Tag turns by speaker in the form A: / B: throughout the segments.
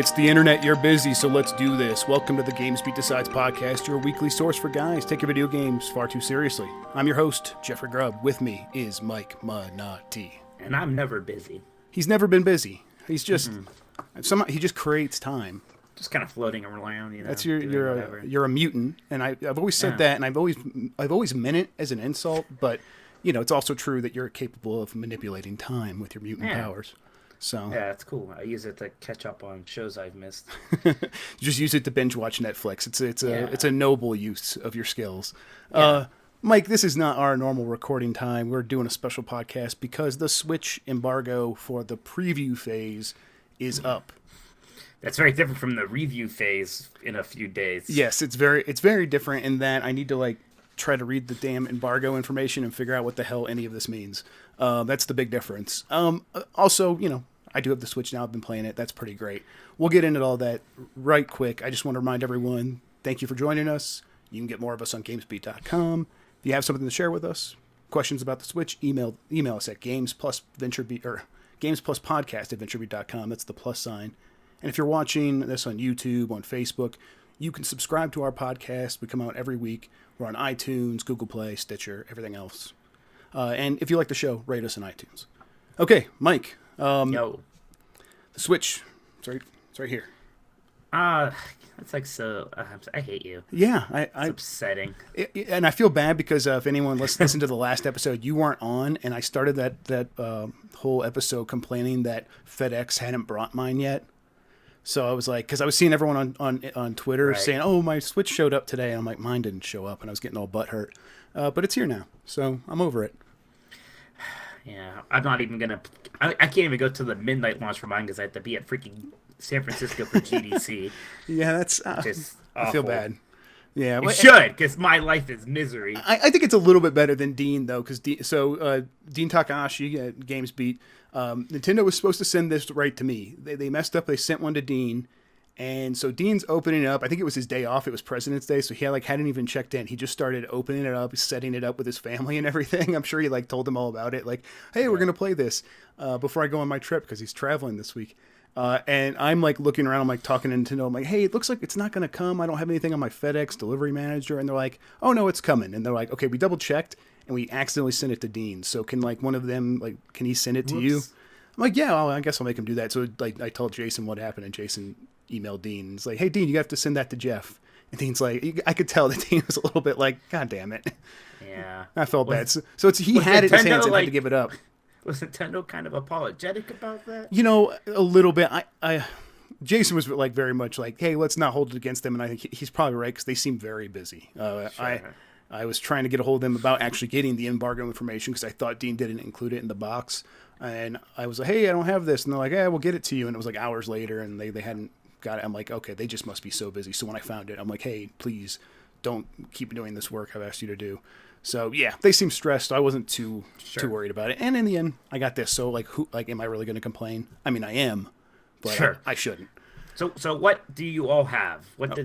A: It's the internet, you're busy, so let's do this. Welcome to the GamesBeat Decides podcast, your weekly source for guys take your video games far too seriously. I'm your host, Jeffrey Grubb. With me is Mike Manotti.
B: And I'm never busy.
A: He's never been busy. He's just, somehow he just creates time.
B: Just kind of floating around, you know.
A: That's you're a mutant, and I've always said that, and I've always meant it as an insult, but you know, it's also true that you're capable of manipulating time with your mutant powers. So
B: yeah, that's cool. I use it to catch up on shows I've missed.
A: You just use it to binge watch Netflix. It's a noble use of your skills.
B: Yeah.
A: Mike, this is not our normal recording time. We're doing a special podcast because the Switch embargo for the preview phase is up.
B: That's very different from the review phase in a few days.
A: Yes, it's very different in that I need to try to read the damn embargo information and figure out what the hell any of this means. That's the big difference. Also, you know, I do have the Switch now. I've been playing it. That's pretty great. We'll get into all that right quick. I just want to remind everyone, thank you for joining us. You can get more of us on GamesBeat.com. If you have something to share with us, questions about the Switch, email us at GamesPlusVentureBeat or GamesPlusPodcast@VentureBeat.com. That's the plus sign. And if you're watching this on YouTube, on Facebook, you can subscribe to our podcast. We come out every week. We're on iTunes, Google Play, Stitcher, everything else. And if you like the show, rate us on iTunes. Okay, Mike.
B: Yo.
A: The Switch. It's right here.
B: That's like so. I hate you.
A: Yeah,
B: it's upsetting.
A: And I feel bad because if anyone listened to the last episode, you weren't on, and I started that whole episode complaining that FedEx hadn't brought mine yet. So I was like, because I was seeing everyone on Twitter saying, "Oh, my Switch showed up today," and I'm like, "Mine didn't show up," and I was getting all butthurt. But it's here now, so I'm over it.
B: Yeah, I'm not even gonna. I can't even go to the midnight launch for mine because I have to be at freaking San Francisco for GDC.
A: Yeah, that's. I feel bad. Yeah,
B: you should, because my life is misery.
A: I think it's a little bit better than Dean though, because Dean Takahashi at GamesBeat, Nintendo was supposed to send this right to me. They messed up. They sent one to Dean. And so Dean's opening it up. I think it was his day off. It was President's Day, so he hadn't even checked in. He just started opening it up, setting it up with his family and everything. I'm sure he told them all about it. Like, hey, we're gonna play this before I go on my trip because he's traveling this week. And I'm looking around. I'm talking to Nintendo. I'm like, hey, it looks like it's not gonna come. I don't have anything on my FedEx delivery manager. And they're like, oh no, it's coming. And they're like, okay, we double checked and we accidentally sent it to Dean. So can one of them can he send it to you? I'm like, yeah, I guess I'll make him do that. So I told Jason what happened, and Jason emailed Dean. It's like, hey, Dean, you have to send that to Jeff. And Dean's like, I could tell that Dean was a little bit like, God damn it.
B: Yeah.
A: I felt bad. So he had it in his hands and had to give it up.
B: Was Nintendo kind of apologetic about that?
A: You know, a little bit. Jason was very much like, hey, let's not hold it against them. And I think he's probably right because they seem very busy. Sure. I was trying to get a hold of them about actually getting the embargo information because I thought Dean didn't include it in the box. And I was like, hey, I don't have this. And they're like, yeah, we'll get it to you. And it was hours later and they hadn't got it. I'm like, okay, they just must be so busy. So when I found it, I'm like, hey, please don't keep doing this work I've asked you to do. So yeah, they seem stressed. I wasn't too worried about it. And in the end, I got this. So am I really going to complain? I mean, I am, but
B: sure.
A: I shouldn't.
B: So what do you all have? What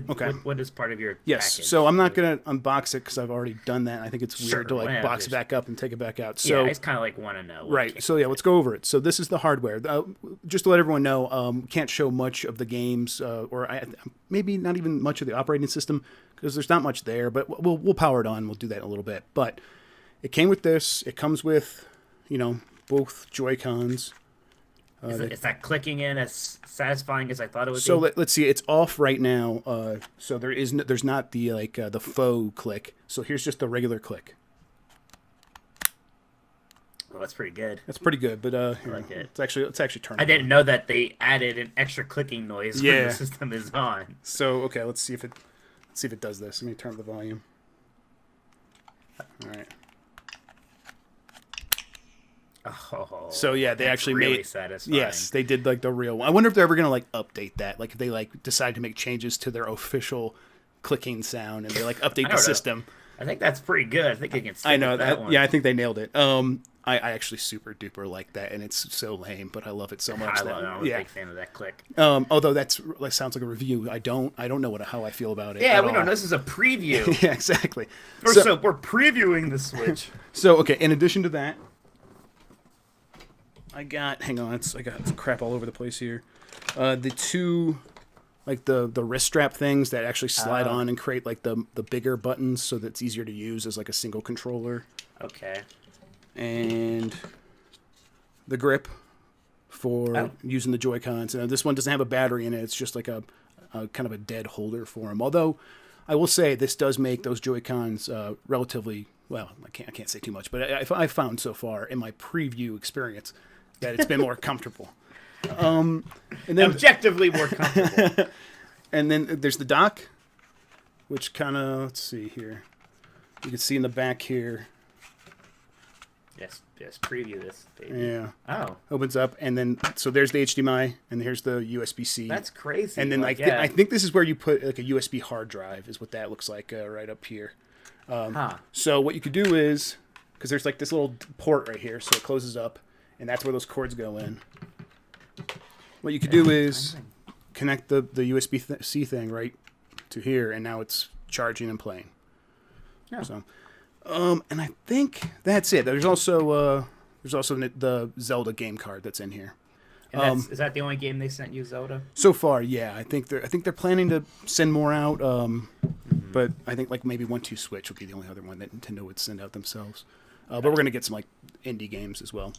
B: is part of your package?
A: So I'm not going to unbox it because I've already done that. I think it's weird to box it back up and take it back out. So
B: yeah, I just kind of want to know.
A: Right. So yeah, let's go over it. So this is the hardware. Just to let everyone know, can't show much of the games maybe not even much of the operating system because there's not much there. But we'll power it on. We'll do that in a little bit. But it came with this. It comes with, both Joy-Cons.
B: Is that clicking in as satisfying as I thought it would be?
A: So let's see. It's off right now. So there's not the the faux click. So here's just the regular click.
B: Well, that's pretty good.
A: That's pretty good, but
B: I like it.
A: It's actually turning.
B: I didn't know that they added an extra clicking noise when the system is on.
A: So okay, let's see if it does this. Let me turn up the volume. All right.
B: Oh,
A: so yeah, they actually
B: really
A: made
B: satisfying.
A: Yes, they did the real one. I wonder if they're ever gonna update that. If they decide to make changes to their official clicking sound and they update the system.
B: I think that's pretty good. I think they can stick
A: I know
B: with that one.
A: Yeah, I think they nailed it. I actually super duper like that, and it's so lame, but I love it so much.
B: I'm a big fan of that click.
A: Although that sounds like a review. I don't know how I feel about it.
B: Yeah, we don't know. This is a preview.
A: Yeah, exactly.
B: So we're previewing the Switch.
A: So okay, in addition to that, hang on, I got crap all over the place here. The two, like the wrist strap things that actually slide on and create like the bigger buttons so that it's easier to use as like a single controller.
B: Okay.
A: And the grip for using the Joy-Cons. This one doesn't have a battery in it. It's just like a kind of a dead holder for them. Although I will say this does make those Joy-Cons relatively, well, I can't say too much, but I found so far in my preview experience that it's been more comfortable. And then,
B: objectively more comfortable.
A: And then there's the dock, which kind of, let's see here. You can see in the back here.
B: Yes, preview this, baby.
A: Yeah.
B: Oh.
A: Opens up, and then, so there's the HDMI, and here's the USB-C.
B: That's crazy.
A: And then, I think this is where you put, like, a USB hard drive, is what that looks like right up here. So what you could do is, because there's, like, this little port right here, so it closes up, and that's where those cords go in. What you could do is connect the USB-C thing right to here, and now it's charging and playing.
B: Yeah.
A: So, and I think that's it. There's also the Zelda game card that's in here.
B: And is that the only game they sent you, Zelda?
A: So far, yeah. I think they're planning to send more out. But I think like maybe 1-2 Switch would be the only other one that Nintendo would send out themselves. But we're gonna get some like indie games as well.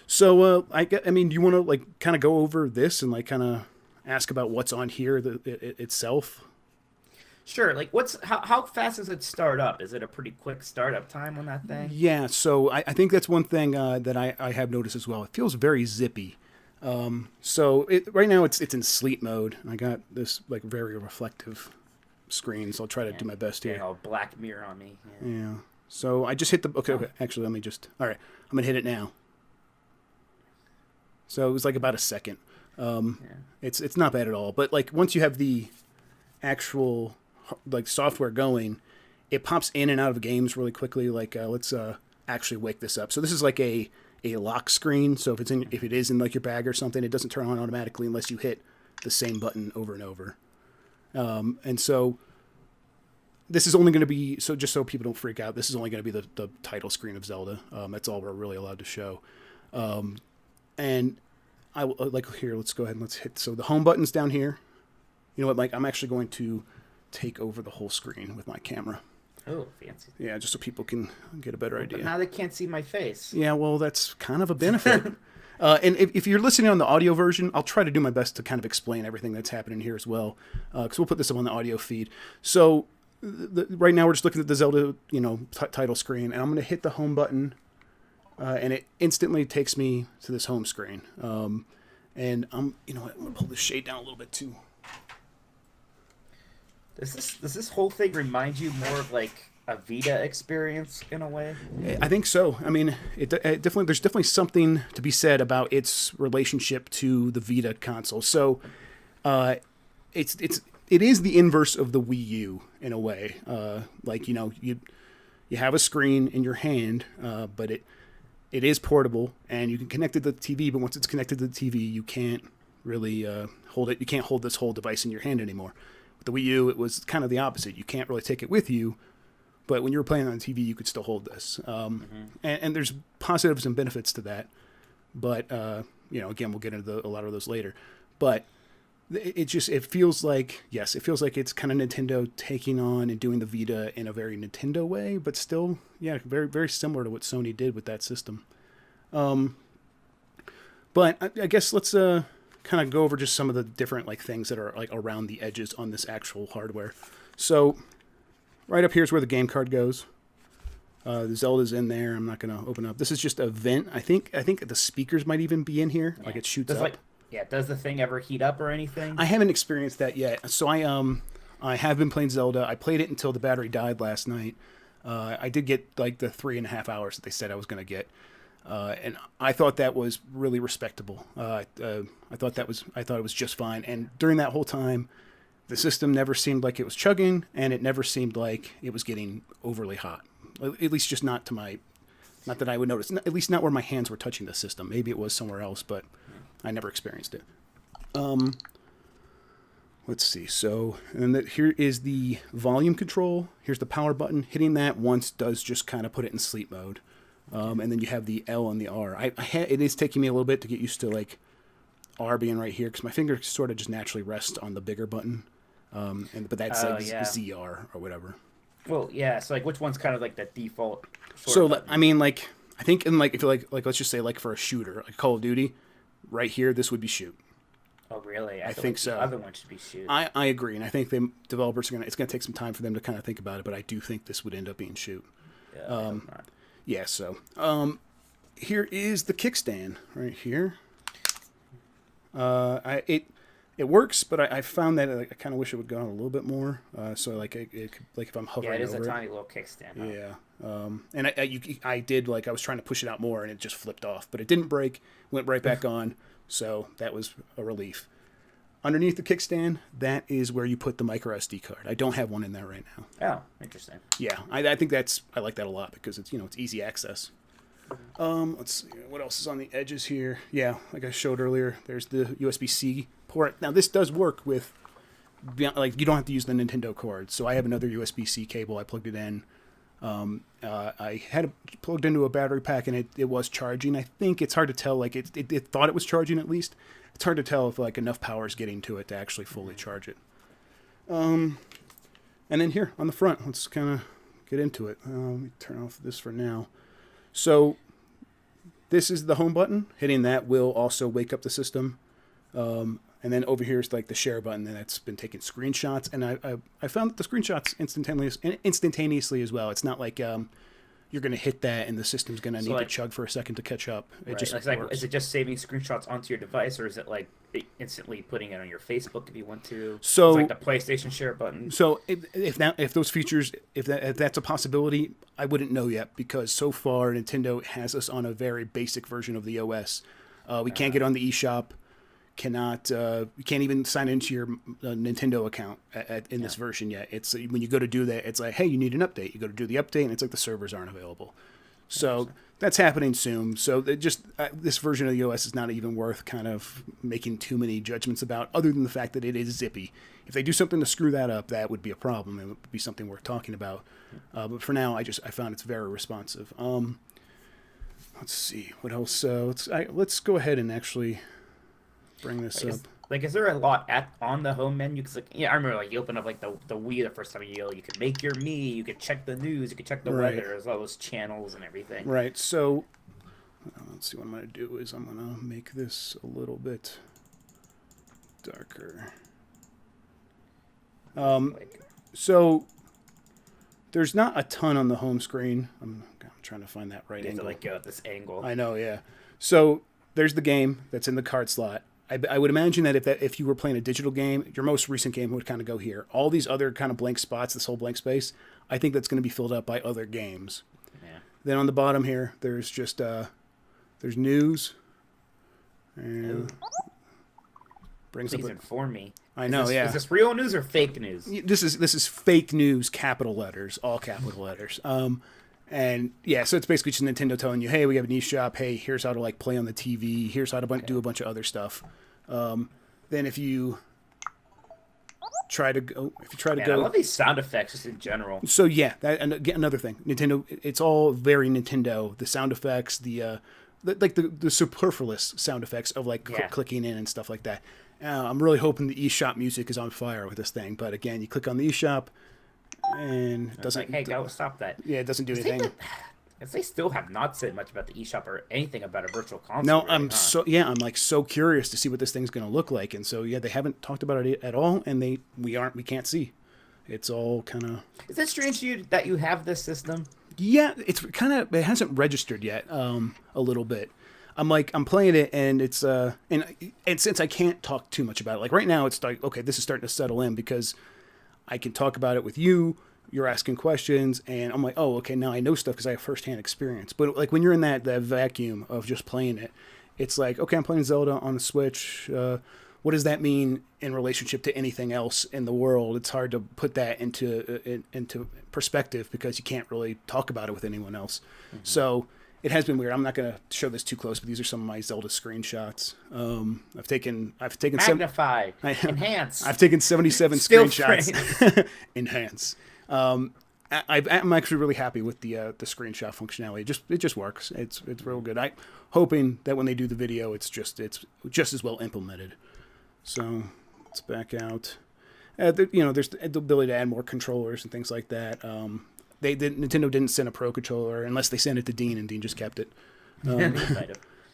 A: So I mean, do you want to like kind of go over this and like kind of ask about what's on here itself?
B: Sure. Like, how fast does it start up? Is it a pretty quick startup time on that thing?
A: Yeah. So I think that's one thing that I have noticed as well. It feels very zippy. So right now it's in sleep mode. I got this like very reflective screen, so I'll try to do my best here.
B: All Black Mirror on me.
A: Yeah. So I just hit the okay. Actually, let me just. All right, I'm gonna hit it now. So it was like about a second. It's not bad at all. But like once you have the actual like software going, it pops in and out of games really quickly. Like let's actually wake this up. So this is like a lock screen. So if it is in like your bag or something, it doesn't turn on automatically unless you hit the same button over and over. And so this is only going to be, so just so people don't freak out, this is only going to be the title screen of Zelda. That's all we're really allowed to show. And I like here, let's go ahead and let's hit, so the home button's down here. You know what, Mike, I'm actually going to take over the whole screen with my camera.
B: Oh, fancy.
A: Yeah, just so people can get a better idea.
B: But now they can't see my face.
A: Yeah, well, that's kind of a benefit. And if you're listening on the audio version, I'll try to do my best to kind of explain everything that's happening here as well, because we'll put this up on the audio feed. So right now we're just looking at the Zelda, title screen, and I'm going to hit the home button, and it instantly takes me to this home screen. And I'm going to pull this shade down a little bit too.
B: Does this whole thing remind you more of like a Vita experience in a way?
A: I think so. I mean, it definitely there's definitely something to be said about its relationship to the Vita console. So, it is the inverse of the Wii U in a way. Like you have a screen in your hand, but it is portable and you can connect it to the TV. But once it's connected to the TV, you can't really hold it. You can't hold this whole device in your hand anymore. With the Wii U, it was kind of the opposite. You can't really take it with you. But when you were playing on TV, you could still hold this. And there's positives and benefits to that. But, again, we'll get into a lot of those later. But it feels like, yes, it feels like it's kind of Nintendo taking on and doing the Vita in a very Nintendo way. But still, yeah, very, very similar to what Sony did with that system. But I guess let's kind of go over just some of the different things that are like around the edges on this actual hardware. So right up here is where the game card goes. The Zelda's in there. I'm not going to open up. This is just a vent. I think the speakers might even be in here. Yeah. Like it shoots up.
B: Does the thing ever heat up or anything?
A: I haven't experienced that yet. So I have been playing Zelda. I played it until the battery died last night. I did get like the 3.5 hours that they said I was going to get. And I thought that was really respectable. I thought it was just fine. And during that whole time, the system never seemed like it was chugging, and it never seemed like it was getting overly hot. At least just not that I would notice. At least not where my hands were touching the system. Maybe it was somewhere else, but I never experienced it. Let's see. So, and here is the volume control. Here's the power button. Hitting that once does just kind of put it in sleep mode. And then you have the L and the R. It is taking me a little bit to get used to R being right here because my finger sort of just naturally rests on the bigger button. But that's like ZR or whatever.
B: Well, yeah. So like, which one's kind of like the default?
A: So I mean, like I think in like if you like let's just say like for a shooter like Call of Duty, right here this would be shoot.
B: Oh really? I
A: think
B: like
A: so.
B: The other one should be shoot.
A: I agree, and I think the developers are it's gonna take some time for them to kind of think about it, but I do think this would end up being shoot.
B: Yeah.
A: Yeah. So here is the kickstand right here. It works, but I found that I kind of wish it would go on a little bit more. So like like if I'm hovering over
B: it is a tiny little kickstand. Huh?
A: Yeah. And I did like I was trying to push it out more and it just flipped off, but it didn't break. Went right back on. So that was a relief. Underneath the kickstand, that is where you put the micro SD card. I don't have one in there right now.
B: Oh, interesting.
A: Yeah, I think I like that a lot because it's it's easy access. Let's see what else is on the edges here. Yeah, like I showed earlier, there's the USB-C port. Now this does work with like you don't have to use the Nintendo cord. So I have another USB-C cable. I plugged it in. I had it plugged into a battery pack and it was charging. I think it's hard to tell. Like it thought it was charging at least. It's hard to tell if like enough power is getting to it to actually fully charge it. And then here on the front, let's kind of get into it. Let me turn off this for now. So this is the home button. Hitting that will also wake up the system. And then over here is like the share button, and that's been taking screenshots. And I found that the screenshots instantaneously as well. It's not like you're going to hit that and the system's going to need to chug for a second to catch up. It just works.
B: Like, is it just saving screenshots onto your device, or is it like instantly putting it on your Facebook if you want to?
A: So
B: it's like the PlayStation share button.
A: So if those features, if that's a possibility, I wouldn't know yet because so far Nintendo has us on a very basic version of the OS. We can't get on the eShop. You can't even sign into your Nintendo account in this version yet. It's when you go to do that, it's like, hey, you need an update. You go to do the update, and it's like the servers aren't available. So that's happening soon. So this version of the OS is not even worth kind of making too many judgments about, other than the fact that it is zippy. If they do something to screw that up, that would be a problem. It would be something worth talking about. But for now, I found it's very responsive. Let's see what else. Let's go ahead and actually bring this up.
B: Is there a lot on the home menu? Because I remember you open up the Wii the first time you could make your me, you could check the news, you could check the weather, there's all those channels and everything.
A: Right. So let's see what I'm going to do is I'm going to make this a little bit darker. So there's not a ton on the home screen. I'm trying to find that right angle.
B: Go at this angle.
A: I know, yeah. So there's the game that's in the card slot. I would imagine that if you were playing a digital game, your most recent game would kind of go here. All these other kind of blank spots, this whole blank space, I think that's going to be filled up by other games. Yeah. Then on the bottom here, there's just there's news. And
B: brings Please inform me.
A: I know,
B: Is this real news or fake news?
A: This is fake news, capital letters, all capital letters. And yeah, so it's basically just Nintendo telling you, hey, we have an eShop. Hey, here's how to play on the TV. Here's how to do a bunch of other stuff. Then if you try to go,
B: I love these sound effects just in general.
A: So yeah, and again, another thing, Nintendo. It's all very Nintendo. The sound effects, the superfluous sound effects of clicking in and stuff like that. I'm really hoping the eShop music is on fire with this thing. But again, you click on the eShop. And it doesn't.
B: Hey, go stop that.
A: Yeah, it doesn't do anything.
B: They still have not said much about the eShop or anything about a virtual console.
A: No, I'm so curious to see what this thing's going to look like, and so yeah, they haven't talked about it at all, and we can't see. It's all kind of.
B: Is it strange to you that you have this system?
A: Yeah, it hasn't registered yet. A little bit. I'm playing it, and it's and since I can't talk too much about it, like right now, it's like okay, this is starting to settle in because I can talk about it with you. You're asking questions, and I'm like, oh, okay, now I know stuff because I have firsthand experience. But when you're in that vacuum of just playing it, it's like, okay, I'm playing Zelda on the Switch. What does that mean in relationship to anything else in the world? It's hard to put that into perspective because you can't really talk about it with anyone else. Mm-hmm. So it has been weird. I'm not going to show this too close, but these are some of my Zelda screenshots. I've taken
B: magnify, enhance.
A: I've taken 77 screenshots. Enhance. I'm actually really happy with the screenshot functionality. It just works. It's real good. I'm hoping that when they do the video, it's just as well implemented. So let's back out. There's the ability to add more controllers and things like that. Nintendo didn't send a Pro controller unless they sent it to Dean, and Dean just kept it.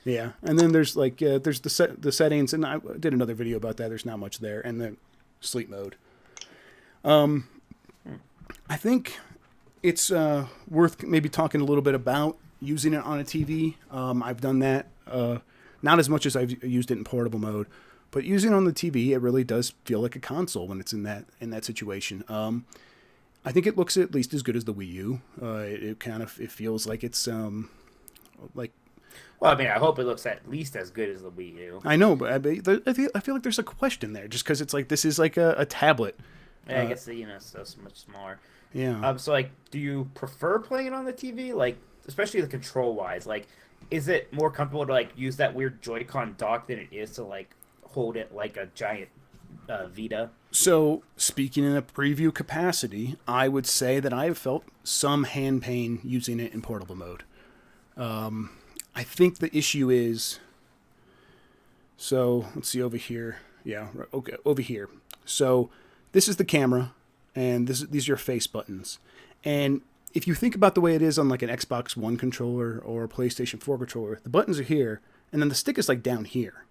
A: Yeah, and then there's there's the settings, and I did another video about that. There's not much there, and the sleep mode. I think it's worth maybe talking a little bit about using it on a TV. I've done that, not as much as I've used it in portable mode, but using it on the TV, it really does feel like a console when it's in that situation. I think it looks at least as good as the Wii U. It feels like it's like.
B: Well, I mean, I hope it looks at least as good as the Wii U.
A: I know, but I feel like there's a question there, just because it's like this is like a tablet.
B: Yeah, I guess it's so much smaller.
A: Yeah.
B: So like, do you prefer playing it on the TV? Like, especially the control wise, like, is it more comfortable to like use that weird Joy-Con dock than it is to like hold it like a giant Vita?
A: So, speaking in a preview capacity, I would say that I have felt some hand pain using it in portable mode. I think the issue is, so let's see over here. Yeah, okay, over here. So this is the camera, and these are your face buttons. And if you think about the way it is on like an Xbox One controller or a PlayStation 4 controller, the buttons are here, and then the stick is like down here.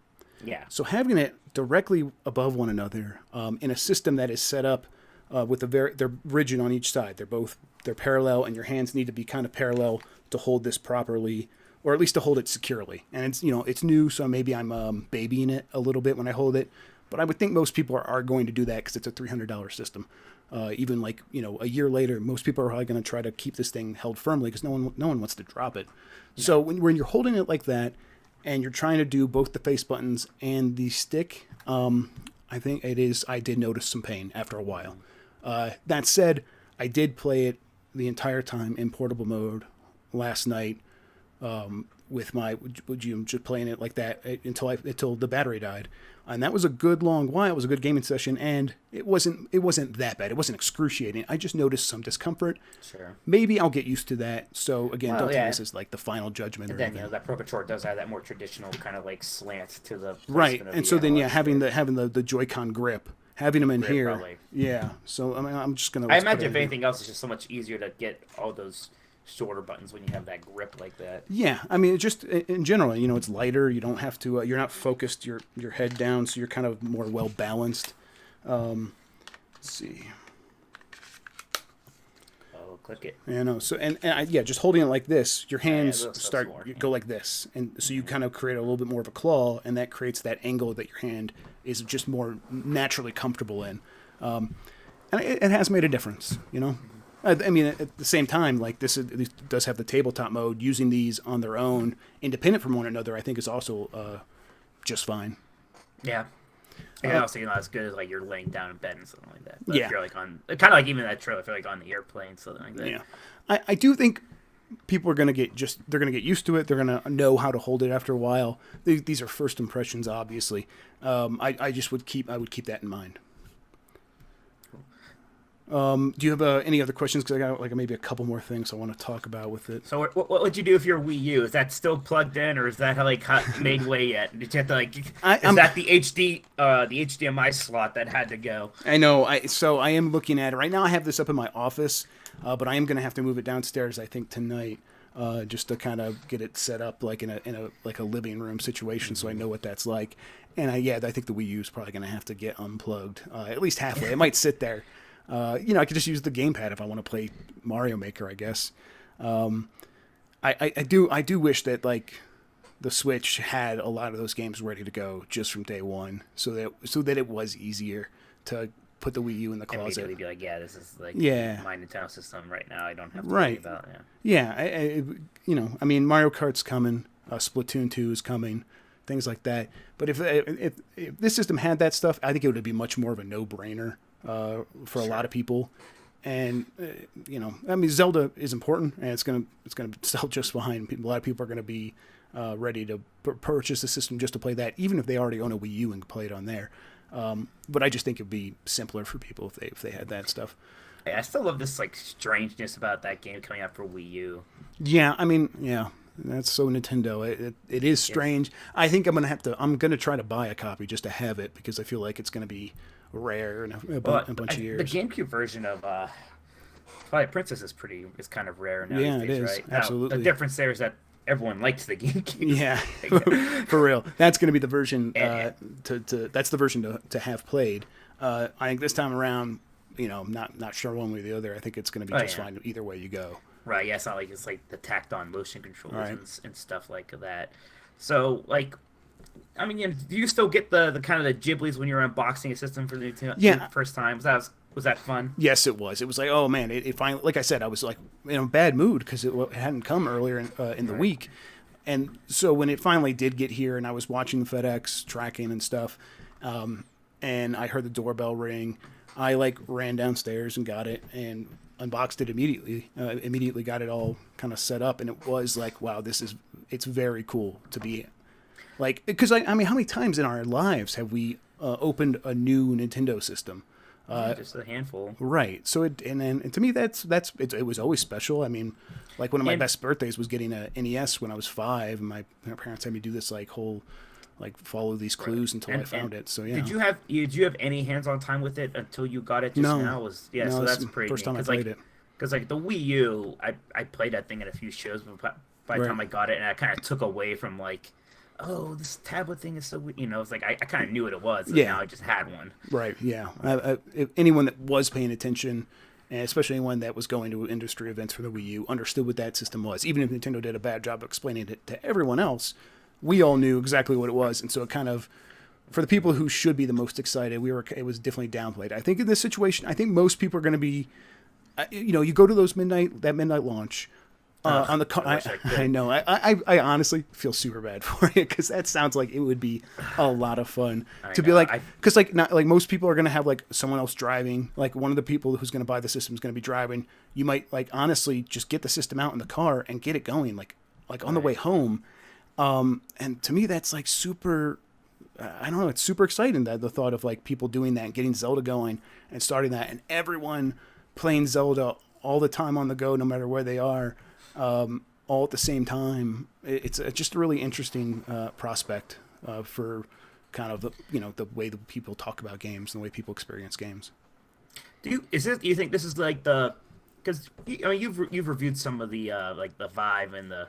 B: Yeah.
A: So having it directly above one another in a system that is set up with they're rigid on each side. They're parallel, and your hands need to be kind of parallel to hold this properly, or at least to hold it securely. And it's new, so maybe I'm babying it a little bit when I hold it. But I would think most people are going to do that because it's a $300 system. Even like a year later, most people are probably going to try to keep this thing held firmly because no one wants to drop it. Yeah. So when you're holding it like that, and you're trying to do both the face buttons and the stick, I think I did notice some pain after a while. That said, I did play it the entire time in portable mode last night with my just playing it like that until the battery died. And that was a good long while. It was a good gaming session, and it wasn't that bad. It wasn't excruciating. I just noticed some discomfort.
B: Sure.
A: Maybe I'll get used to that. So again, don't take this as like the final judgment.
B: And then that Pro Controller does have that more traditional kind of like slant to the
A: right. And so then having the Joy-Con grip, having them in here,
B: probably.
A: Yeah. So I mean, I'm just gonna.
B: I imagine if anything else, it's just so much easier to get all those shorter buttons when you have that grip like that.
A: Yeah, I mean, just in general, it's lighter. You don't have to. You're not focused. Your head down, so you're kind of more well balanced. Let's see.
B: Oh, click it.
A: Yeah, no. So just holding it like this, your hands go like this, and so you kind of create a little bit more of a claw, and that creates that angle that your hand is just more naturally comfortable in, and it has made a difference. I mean, at the same time, like this does have the tabletop mode. Using these on their own, independent from one another, I think is also just fine.
B: Yeah. And also, not as good as like you're laying down in bed and something like that. But
A: yeah.
B: If you're like kind of like even that trailer, if you're like on the airplane, something like that.
A: Yeah. I do think people are going to they're going to get used to it. They're going to know how to hold it after a while. These are first impressions, obviously. I would keep that in mind. Do you have any other questions? Because I got like maybe a couple more things I want to talk about with it.
B: So what would you do if your Wii U? Is that still plugged in, or is that made way yet? Did you have to is that the HDMI slot that had to go?
A: I know. I am looking at it right now. I have this up in my office, but I am going to have to move it downstairs. I think tonight, just to kind of get it set up like in a living room situation, so I know what that's like. And I think the Wii U is probably going to have to get unplugged at least halfway. It might sit there. I could just use the gamepad if I want to play Mario Maker, I guess. I do wish that like the Switch had a lot of those games ready to go just from day one, so that it was easier to put the Wii U in the closet.
B: And be like, this is like my Nintendo system right now. I don't have to worry about it.
A: Yeah, I mean, Mario Kart's coming, Splatoon 2 is coming, things like that. But if this system had that stuff, I think it would be much more of a no-brainer. For a lot of people, and I mean, Zelda is important, and it's gonna sell just fine. A lot of people are gonna be ready to purchase the system just to play that, even if they already own a Wii U and play it on there. But I just think it'd be simpler for people if they had that stuff.
B: I still love this like strangeness about that game coming out for Wii U.
A: Yeah, I mean, yeah, that's so Nintendo. It is
B: Yes.
A: strange. I think I'm gonna try to buy a copy just to have it because I feel like it's gonna be rare in a bunch of
B: The
A: years.
B: GameCube version of Twilight Princess is kind of rare now these
A: Yeah, it
B: days,
A: is
B: right? Now the
A: absolutely.
B: difference there is that everyone likes the GameCube.
A: Yeah, for real. That's gonna be the version
B: And-
A: to that's the version to have played. I think this time around, not sure one way or the other. I think it's gonna be
B: oh
A: just
B: yeah.
A: fine either way you go.
B: Right, yeah, it's not like it's like the tacked on motion controllers
A: Right.
B: and stuff like that. So, like, I mean, do you still get the kind of the Ghiblies when you're unboxing a system for the
A: Yeah.
B: first time? Was that fun?
A: Yes, it was. It was like, oh man, it finally. Like I said, I was like in a bad mood because it hadn't come earlier in the
B: Right.
A: week, and so when it finally did get here, and I was watching the FedEx tracking and stuff, and I heard the doorbell ring, I like ran downstairs and got it and unboxed it immediately. Immediately got it all kind of set up, and it was like, wow, it's very cool to be like, because I mean, how many times in our lives have we opened a new Nintendo system?
B: Just a handful.
A: Right. So and to me it was always special. I mean, like one of my
B: And
A: best birthdays was getting a NES when I was 5, and my parents had me do this like whole like follow these clues until I found it. So yeah.
B: did you have any hands-on time with it until you got it just
A: No.
B: now?
A: No,
B: So
A: this
B: that's
A: is the
B: pretty
A: first
B: neat.
A: time I played it.
B: Because like the Wii U, I played that thing at a few shows, but by the
A: Right.
B: time I got it, and I kind of took away from like, oh, this tablet thing is so it's like I kind of knew what it was. And
A: Yeah.
B: now I just had one.
A: Right. Yeah. If anyone that was paying attention, and especially anyone that was going to industry events for the Wii U, understood what that system was. Even if Nintendo did a bad job of explaining it to everyone else, we all knew exactly what it was, and so it kind of, for the people who should be the most excited, it was definitely downplayed. I think in this situation, I think most people are going to be, you go to that midnight launch. On the
B: I wish I could.
A: I know. I honestly feel super bad for it because that sounds like it would be a lot of fun
B: I
A: to be
B: know,
A: like, because like not like most people are gonna have like someone else driving. Like one of the people who's gonna buy the system is gonna be driving. You might like honestly just get the system out in the car and get it going like on the way
B: Right.
A: home. And to me that's like super. I don't know. It's super exciting that the thought of like people doing that and getting Zelda going and starting that and everyone playing Zelda all the time on the go, no matter where they are. All at the same time. It's just a really interesting prospect for kind of the way that people talk about games and the way people experience games.
B: Do you think this is like the because I mean you've reviewed some of the like the Vive and the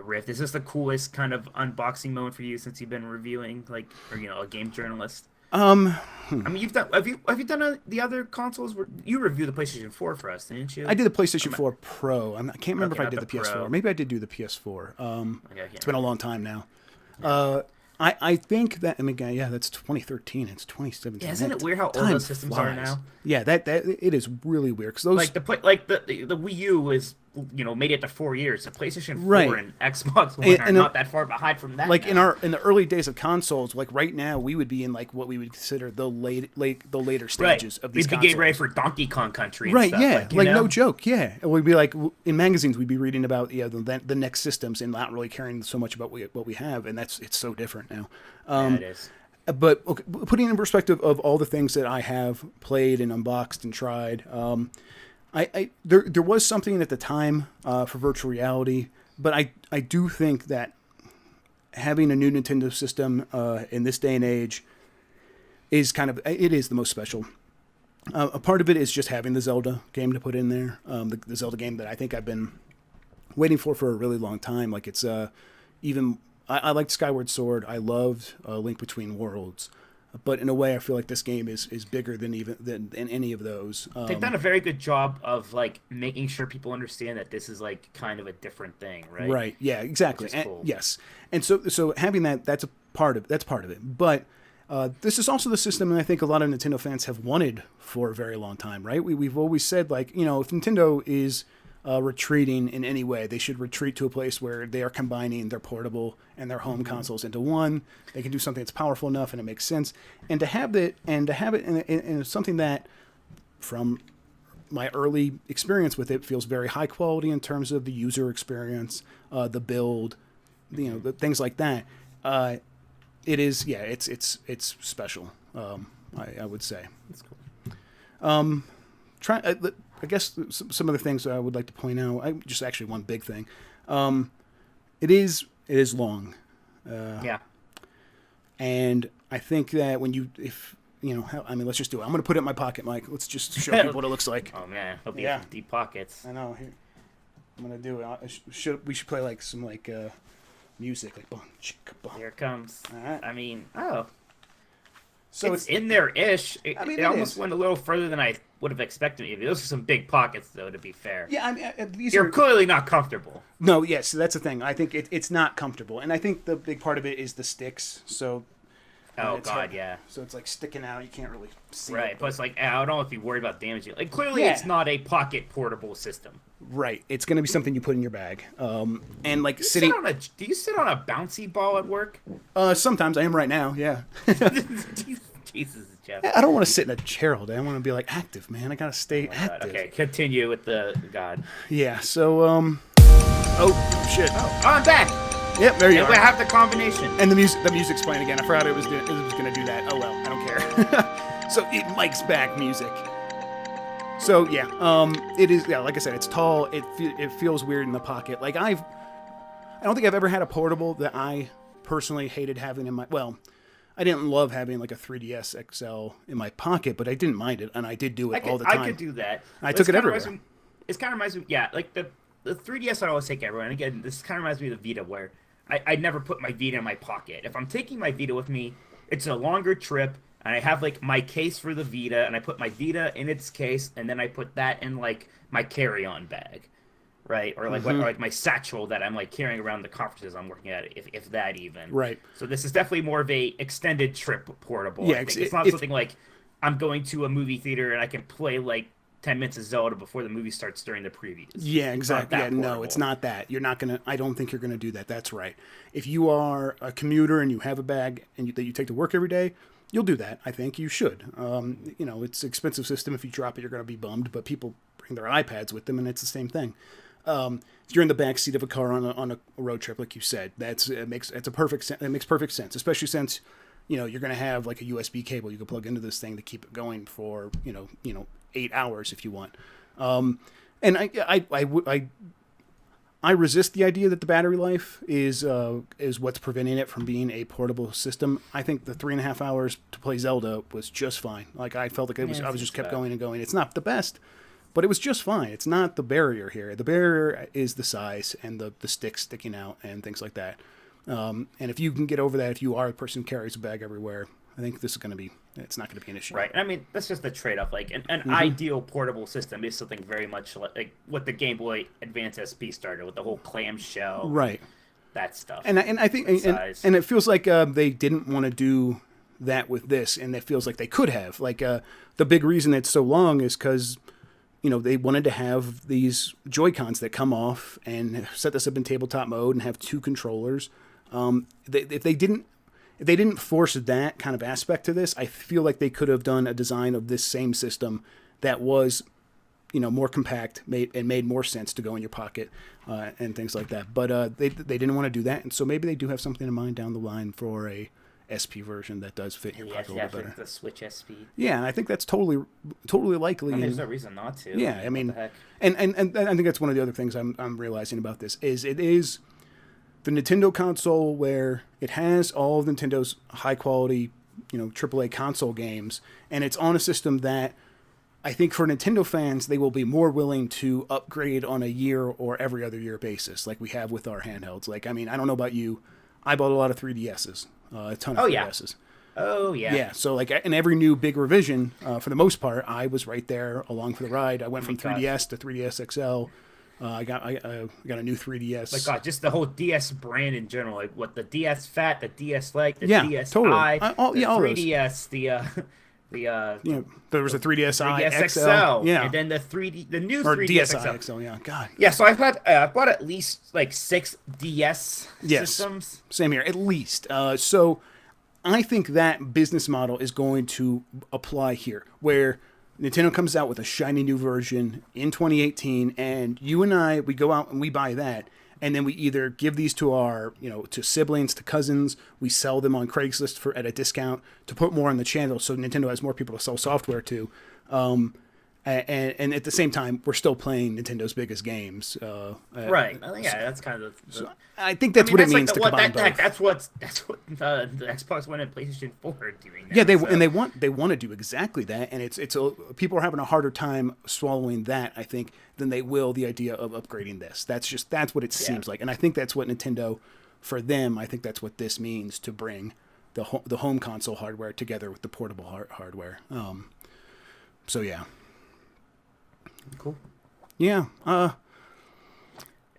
B: Rift. Is this the coolest kind of unboxing moment for you since you've been reviewing or a game journalist? I mean you've done have you done the other consoles? You reviewed the PlayStation 4 for us, didn't you?
A: I did the PlayStation 4 Pro. I can't remember
B: Okay,
A: if I
B: not
A: did the
B: the
A: PS4.
B: Pro.
A: Maybe I did do the PS4.
B: Okay,
A: It's been a long time now. I think that yeah, that's 2013. It's 2017.
B: Yeah, isn't it weird how old
A: Time
B: those systems are
A: flies.
B: now?
A: Yeah, that it is really weird because those
B: Like the Wii U is made it to 4 years. The PlayStation 4
A: Right.
B: and Xbox One are
A: And
B: not that far behind from that.
A: like
B: now.
A: in the early days of consoles, like right now, we would be in like what we would consider the later stages of these
B: We'd be
A: consoles.
B: getting ready for Donkey Kong Country. And
A: Right,
B: stuff,
A: yeah,
B: you know?
A: no joke, yeah. And we'd be like in magazines, we'd be reading about the next systems and not really caring so much about what we have, and it's so different now.
B: Yeah, it is.
A: But okay, putting in perspective of all the things that I have played and unboxed and tried, there was something at the time for virtual reality, but I do think that having a new Nintendo system in this day and age is it is the most special. A part of it is just having the Zelda game to put in there, the Zelda game that I think I've been waiting for a really long time. Like it's even. I liked Skyward Sword. I loved Link Between Worlds, but in a way, I feel like this game is bigger than any of those.
B: They've done a very good job of like making sure people understand that this is like kind of a different thing, right?
A: Right. Yeah. Exactly.
B: Which is cool.
A: Yes. And so having that's part of it. But this is also the system, and I think a lot of Nintendo fans have wanted for a very long time. Right. We've always said like if Nintendo is retreating in any way, they should retreat to a place where they are combining their portable and their home consoles into one. They can do something that's powerful enough and it makes sense. And to have it in something that, from my early experience with it, feels very high quality in terms of the user experience, the build, the things like that. It is, yeah, it's special. I would say.
B: That's cool.
A: I guess some of the things I would like to point out. Just actually one big thing. It is long.
B: Yeah.
A: And I think that let's just do it. I'm going to put it in my pocket, Mike. Let's just show people what it looks like.
B: Oh man, it'll be in deep pockets.
A: I know. Here, I'm going to do it. We should play like some music, like boom, chicka, boom.
B: Here it comes.
A: All right.
B: I mean,
A: so
B: it's in there-ish. It almost
A: is.
B: went a little further than I would have expected. Maybe those are some big pockets, though. To be fair.
A: Yeah, I mean,
B: You're clearly not comfortable.
A: No, yes, that's the thing. I think it's not comfortable, and I think the big part of it is the sticks. So.
B: Oh God, yeah.
A: So it's like sticking out. You can't really see.
B: Right,
A: it,
B: but it's like I don't know if you worry about damaging. Like clearly, it's not a pocket portable system.
A: Right, it's going to be something you put in your bag. And like
B: do you sit on a bouncy ball at work?
A: Sometimes I am right now. Yeah.
B: Jesus, Jeff.
A: I don't want to sit in a chair all day. I want to be like active, man. I got to stay active.
B: Okay, continue with the God.
A: Yeah. So oh shit.
B: Oh, I'm back.
A: Yep, there you are.
B: We have the combination.
A: And the music's playing again. I forgot it was going to do that. Oh well, I don't care. So Mike's back music. So yeah, it is. Yeah, like I said, it's tall. It feels weird in the pocket. Like I don't think I've ever had a portable that I personally hated having in my. Well, I didn't love having like a 3DS XL in my pocket, but I didn't mind it, and I did do it all the time.
B: I could do that.
A: I took it everywhere.
B: It kind of reminds me, yeah, like the 3DS I always take everywhere. And again, this kind of reminds me of the Vita, where I never put my Vita in my pocket. If I'm taking my Vita with me, it's a longer trip, and I have like my case for the Vita, and I put my Vita in its case, and then I put that in like my carry-on bag, right? Or like like my satchel that I'm like carrying around the conferences I'm working at, if that even.
A: Right.
B: So this is definitely more of a extended trip portable.
A: Yeah,
B: I think. It's not something like I'm going to a movie theater and I can play like 10 minutes of Zelda before the movie starts during the previews.
A: Yeah, exactly. Yeah, no, it's not that. You're not going to, I don't think you're going to do that. That's right. If you are a commuter and you have a bag that you take to work every day, you'll do that. I think you should. It's an expensive system. If you drop it, you're going to be bummed, but people bring their iPads with them and it's the same thing. If you're in the back seat of a car on a road trip, like you said, it makes perfect sense, especially since, you're going to have like a USB cable you can plug into this thing to keep it going for, 8 hours if you want. And I resist the idea that the battery life is what's preventing it from being a portable system. I think the 3.5 hours to play Zelda was just fine. Like I felt like I was just kept going and going. It's not the best, but it was just fine. It's not the barrier here. The barrier is the size and the sticks sticking out and things like that. And if you can get over that, if you are a person who carries a bag everywhere, I think it's not going to be an issue.
B: Right. I mean, that's just the trade-off. Like, an ideal portable system is something very much like what the Game Boy Advance SP started with, the whole clamshell.
A: Right.
B: That stuff.
A: And I think, and it feels like they didn't want to do that with this, and it feels like they could have. Like, the big reason it's so long is because, they wanted to have these Joy-Cons that come off and set this up in tabletop mode and have 2 controllers. If they didn't force that kind of aspect to this, I feel like they could have done a design of this same system that was, more compact, made more sense to go in your pocket and things like that. But they didn't want to do that, and so maybe they do have something in mind down the line for a SP version that does fit your pocket a little bit better.
B: The Switch SP.
A: Yeah, I think that's totally likely.
B: There's no reason not to.
A: Yeah, I mean, and I think that's one of the other things I'm realizing about this is it is the Nintendo console where it has all of Nintendo's high quality, AAA console games, and it's on a system that I think for Nintendo fans, they will be more willing to upgrade on a year or every other year basis, like we have with our handhelds. Like, I mean, I don't know about you, I bought a lot of 3DSs, a ton of 3DSs.
B: Oh, yeah.
A: Yeah, so like in every new big revision, for the most part, I was right there along for the ride. I went from 3DS to 3DS XL. I got a new 3DS.
B: Like God, just the whole DS brand in general, like what the DS Fat, the DS Lite, the DSi,
A: totally.
B: the 3DS,
A: there was a 3DSi
B: 3DS
A: XL, yeah,
B: and then the new
A: or
B: 3DS
A: DSi XL, yeah. God,
B: yeah. So I've bought at least like 6 DS systems.
A: Same here, at least. So I think that business model is going to apply here, where Nintendo comes out with a shiny new version in 2018, and you and I, we go out and we buy that, and then we either give these to our, to siblings, to cousins, we sell them on Craigslist at a discount to put more on the channel so Nintendo has more people to sell software to. And at the same time, we're still playing Nintendo's biggest games.
B: Right. Yeah, that's kind of.
A: I think that's what it means to combine both.
B: That's what the Xbox One and PlayStation 4 are doing. Now,
A: yeah, they want to do exactly that, and it's people are having a harder time swallowing that, I think, than they will the idea of upgrading this. That's what it seems like, and I think that's what Nintendo, for them, I think that's what this means to bring the home console hardware together with the portable hardware. So yeah.
B: Cool.
A: Yeah.
B: Yeah,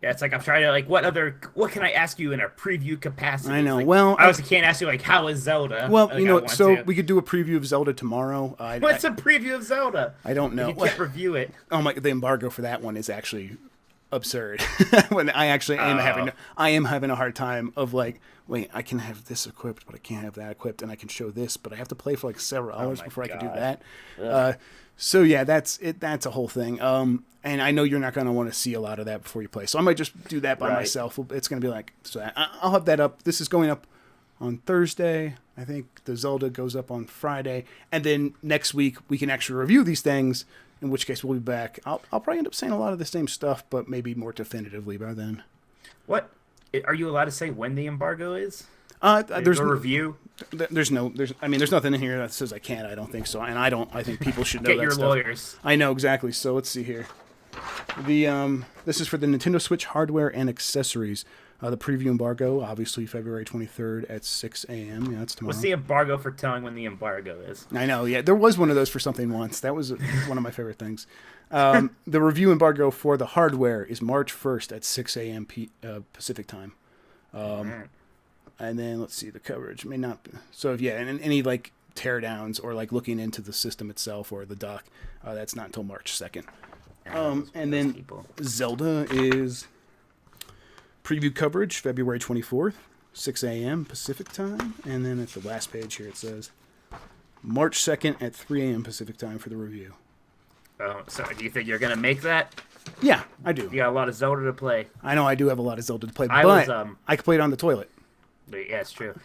B: it's like I'm trying to what can I ask you in a preview capacity?
A: I know.
B: Like,
A: well,
B: I also can't ask you how is Zelda.
A: Well, we could do a preview of Zelda tomorrow.
B: What's a preview of Zelda?
A: I don't know.
B: You can't review it.
A: Oh my! The embargo for that one is actually absurd. When I actually am having a hard time of wait, I can have this equipped, but I can't have that equipped, and I can show this, but I have to play for several hours before I can do that. So yeah, that's it. That's a whole thing. And I know you're not going to want to see a lot of that before you play, so I might just do that by myself. It's going to be I'll have that up. This is going up on Thursday. I think the Zelda goes up on Friday, and then next week we can actually review these things. In which case we'll be back. I'll probably end up saying a lot of the same stuff, but maybe more definitively by then.
B: What are you allowed to say when the embargo is?
A: There's
B: a review.
A: There's nothing in here that says I can't. I don't think so, and I think people should know
B: Get
A: that
B: your
A: stuff.
B: lawyers.
A: I know exactly. So let's see here. This is for the Nintendo Switch hardware and accessories. The preview embargo, obviously February 23rd at 6 a.m. Yeah, that's tomorrow.
B: What's the embargo for telling when the embargo is?
A: I know, yeah. There was one of those for something once. That was one of my favorite things. The review embargo for the hardware is March 1st at 6 a.m. Pacific time. And then, let's see, the coverage may not be. So, yeah, and any, teardowns or, looking into the system itself or the dock, that's not until March 2nd. And then Zelda is... preview coverage, February 24th, 6 a.m. Pacific time. And then at the last page here it says March 2nd at 3 a.m. Pacific time for the review.
B: Oh, so do you think you're going to make that?
A: Yeah, I do.
B: You got a lot of Zelda to play.
A: I know I do have a lot of Zelda to play,
B: I
A: can play it on the toilet.
B: Yeah, it's true.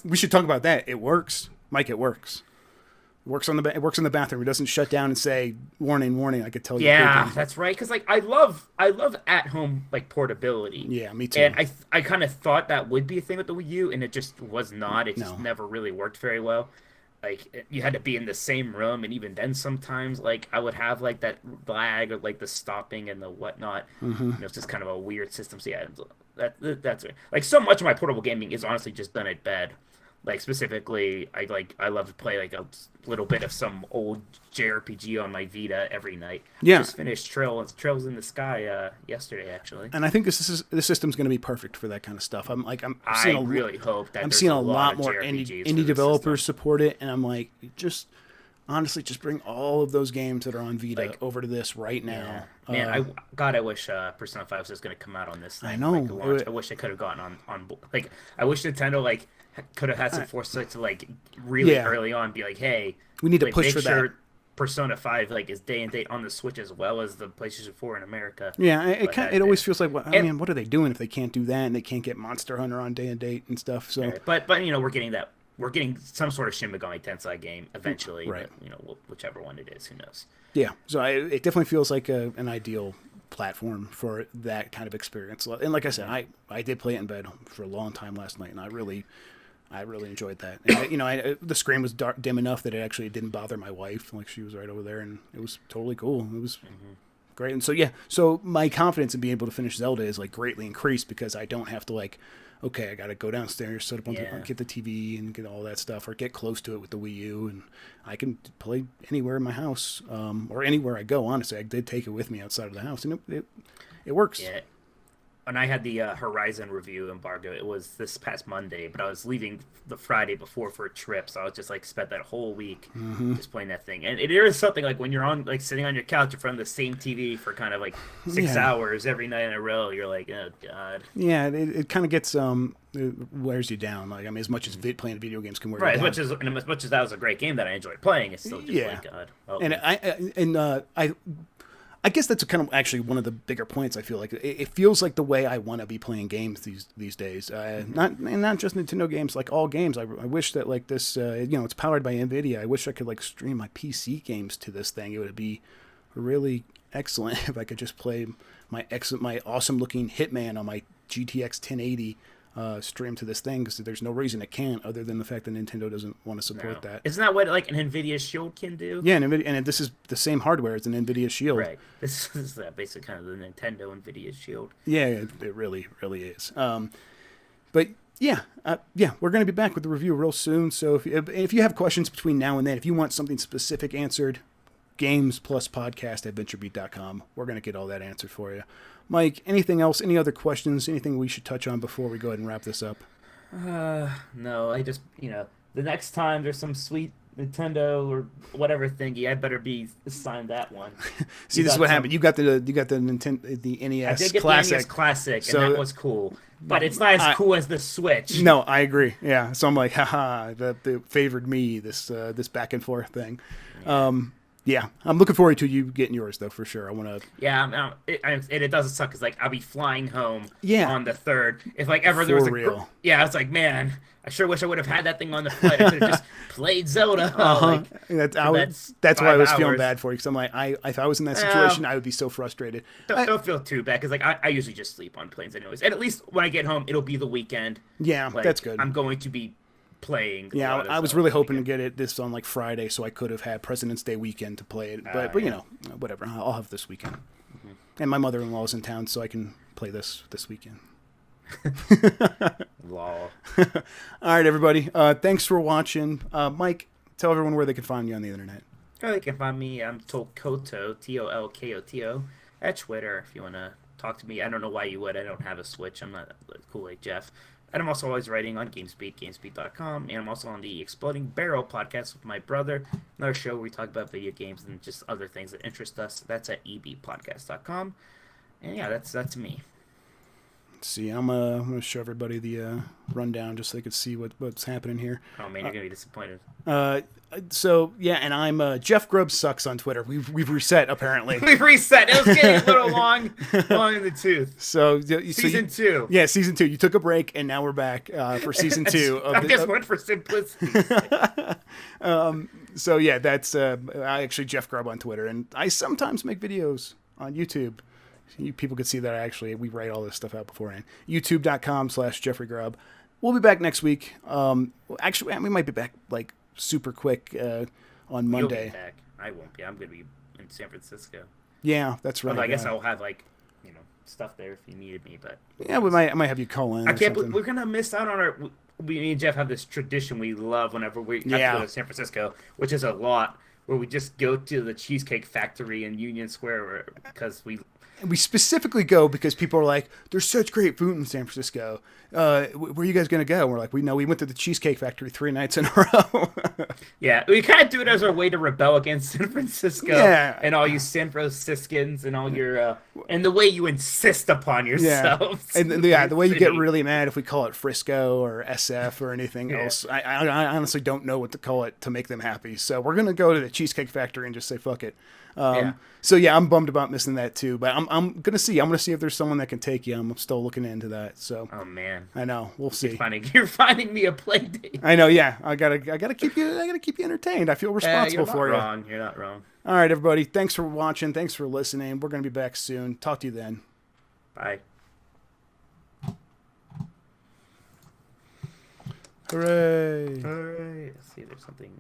A: We should talk about that. It works. Mike, it works. It works in the bathroom. It doesn't shut down and say warning, warning. I could tell you.
B: Yeah, that's right. Because I love at home portability.
A: Yeah, me too.
B: And I kind of thought that would be a thing with the Wii U, and it just was not. It just never really worked very well. You had to be in the same room, and even then sometimes I would have that lag or the stopping and the whatnot. Mm-hmm. It's just kind of a weird system. So yeah, that's so much of my portable gaming is honestly just done at bed. Specifically, I love to play a little bit of some old JRPG on my Vita every night.
A: Yeah,
B: just finished Trails in the Sky yesterday actually.
A: And I think this system's going to be perfect for that kind of stuff.
B: I really hope that
A: I'm seeing a lot more
B: JRPGs
A: indie developers support it, and I'm just honestly just bring all of those games that are on Vita over to this right now.
B: Yeah. Man, I wish Persona 5 was just going to come out on this thing.
A: I know.
B: I wish it could have gotten on I wish Nintendo could have had some foresight to really early on be hey,
A: we need to push for that.
B: Persona 5 is day and date on the Switch as well as the PlayStation 4 in America.
A: Yeah, it always feels what are they doing if they can't do that and they can't get Monster Hunter on day and date and stuff? So,
B: but we're getting some sort of Shin Megami Tensei game eventually.
A: Right.
B: But, whichever one it is, who knows?
A: Yeah. So it definitely feels like an ideal platform for that kind of experience. And like I said, I did play it in bed for a long time last night, and I really enjoyed that. And, the screen was dim enough that it actually didn't bother my wife. She was right over there, and it was totally cool. It was great. And so my confidence in being able to finish Zelda is greatly increased because I don't have to okay, I got to go downstairs, set up get the TV and get all that stuff, or get close to it with the Wii U, and I can play anywhere in my house or anywhere I go. Honestly, I did take it with me outside of the house, and it works.
B: Yeah. When I had the Horizon review embargo, it was this past Monday, but I was leaving the Friday before for a trip, so I was just spent that whole week just playing that thing. And it is something when you're on sitting on your couch in front of the same TV for kind of 6 hours every night in a row, you're oh god.
A: Yeah, it kind of gets it wears you down. As much as playing video games can wear you down.
B: As much as that was a great game that I enjoyed playing, it's still just god. Oh.
A: And I guess that's kind of actually one of the bigger points. I feel it feels like the way I want to be playing games these days. Not just Nintendo games, all games. I wish that this, it's powered by NVIDIA. I wish I could stream my PC games to this thing. It would be really excellent if I could just play my awesome looking Hitman on my GTX 1080 stream to this thing, because there's no reason it can't, other than the fact that Nintendo doesn't want to support that.
B: Isn't that what like an NVIDIA Shield can do?
A: Yeah, and this is the same hardware as an NVIDIA Shield.
B: Right. This is basically kind of the Nintendo NVIDIA Shield.
A: Yeah, it really is. But yeah, we're going to be back with the review real soon. So if you have questions between now and then, if you want something specific answered, games+podcast@venturebeat.com. We're going to get all that answered for you. Mike, anything else? Any other questions? Anything we should touch on before we go ahead and wrap this up?
B: No, I just, the next time there's some sweet Nintendo or whatever thingy, I better be assigned that one.
A: See, this is what happened. You got the Nintendo, the NES
B: I did get
A: Classic.
B: the NES Classic, and that was cool. But it's not as cool as the Switch.
A: No, I agree. Yeah, so I'm like, haha, that favored me, this back and forth thing. Yeah, I'm looking forward to you getting yours, though, for sure. I want to...
B: Yeah, it doesn't suck, because, like, I'll be flying home on the 3rd. If, like, ever there was
A: real.
B: Yeah, I was like, man, I sure wish I would have had that thing on the flight. I could have just played Zelda. Like,
A: that's why I was feeling bad for you, because I'm like, if I was in that situation, I would be so frustrated.
B: Don't feel too bad, because, like, I usually just sleep on planes anyways. And at least when I get home, it'll be the weekend.
A: Yeah,
B: like,
A: that's good.
B: I'm going to be playing.
A: Yeah, I was really hoping to get this on like Friday, so I could have had President's Day weekend to play it. But whatever. I'll have this weekend. And my mother-in-law's in town, so I can play this weekend.
B: Lol.
A: All right, everybody. Thanks for watching. Mike, tell everyone where they can find you on the internet.
B: You can find me. I'm Tolkoto, Tolkoto, at Twitter. If you want to talk to me, I don't know why you would. I don't have a Switch. I'm not cool like Jeff. And I'm also always writing on GamesBeat, GamesBeat.com, and I'm also on the Exploding Barrel podcast with my brother, another show where we talk about video games and just other things that interest us. That's at ebpodcast.com. And yeah, that's me.
A: Let's see, I'm gonna show everybody the rundown just so they could see what's happening here.
B: Oh man, you're gonna be disappointed.
A: So yeah, and I'm Jeff Grubb Sucks on Twitter. We've reset apparently.
B: We've reset. It was getting a little long in the tooth.
A: So
B: season 2.
A: Yeah, season 2. You took a break, and now we're back for season 2.
B: I just went for simplicity.
A: So yeah, that's I actually Jeff Grubb on Twitter, and I sometimes make videos on YouTube. People could see that we write all this stuff out beforehand. YouTube.com/Jeffrey Grubb. We'll be back next week. Actually, we might be back like super quick on Monday.
B: You'll be back. I won't be. I'm going to be in San Francisco.
A: Yeah, that's right.
B: Although I guess I'll have stuff there if you needed me. But
A: yeah, I might have you call in.
B: I can't believe we're going to miss out on our. Me and Jeff have this tradition we love whenever we have to go to San Francisco, which is a lot, where we just go to the Cheesecake Factory in Union Square because we
A: specifically go because people are like, there's such great food in San Francisco. Where are you guys going to go? And we're like, we went to the Cheesecake Factory 3 nights in a row.
B: Yeah, we kind of do it as our way to rebel against San Francisco and all you San Franciscans and all your, and the way you insist upon yourselves.
A: Yeah. And the way you get really mad if we call it Frisco or SF or anything else. I honestly don't know what to call it to make them happy. So we're going to go to the Cheesecake Factory and just say, fuck it. So yeah, I'm bummed about missing that too, but I'm gonna see if there's someone that can take you. I'm still looking into that. So
B: oh man,
A: I know, we'll see.
B: You're finding me a play date.
A: I know, yeah. I gotta keep you entertained. I feel responsible for you.
B: You're not wrong.
A: All right, everybody. Thanks for watching. Thanks for listening. We're gonna be back soon. Talk to you then.
B: Bye.
A: Hooray!
B: Let's see, there's something.